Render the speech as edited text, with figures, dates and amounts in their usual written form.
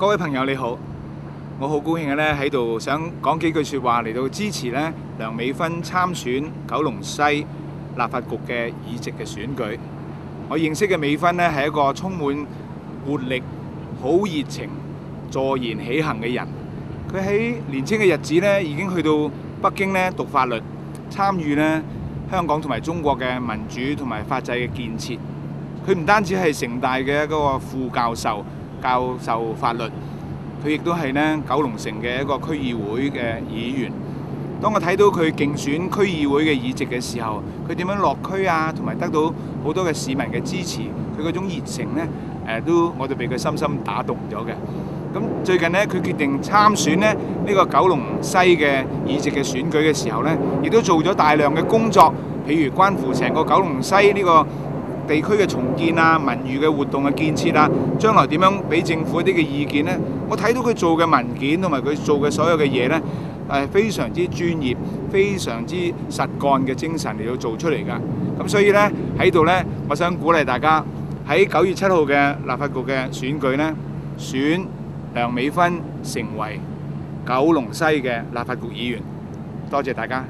各位朋友你好，我好高興咧喺度想講幾句説話嚟到支持咧梁美芬參選九龍西立法局嘅議席嘅選舉。我認識嘅美芬咧係一個充滿活力、好熱情、坐言起行嘅人。佢喺年青嘅日子咧已經去到北京咧讀法律，參與咧香港同埋中國嘅民主同埋法制嘅建設。佢唔單止係城大嘅一個副教授，教授法律，佢亦都係咧九龍城嘅一個區議會嘅議員。當我睇到佢競選區議會嘅議席嘅時候，佢點樣落區啊，同埋得到好多嘅市民嘅支持，佢嗰種熱情咧，我哋被佢深深打動咗嘅。咁最近咧，佢決定參選咧呢個九龍西嘅議席嘅選舉嘅時候咧，亦都做咗大量嘅工作，譬如關乎成個九龍西呢個地區嘅重建啊、文娛嘅活動嘅建設啊，將來點樣俾政府一啲嘅意見呢？我睇到佢做嘅文件同埋佢做嘅所有嘅嘢呢，係非常之專業、非常之實幹嘅精神嚟到做出嚟㗎。咁所以呢，喺度呢，我想鼓勵大家喺9月7號嘅立法局嘅選舉呢，選梁美芬成為九龍西嘅立法局議員。多謝大家。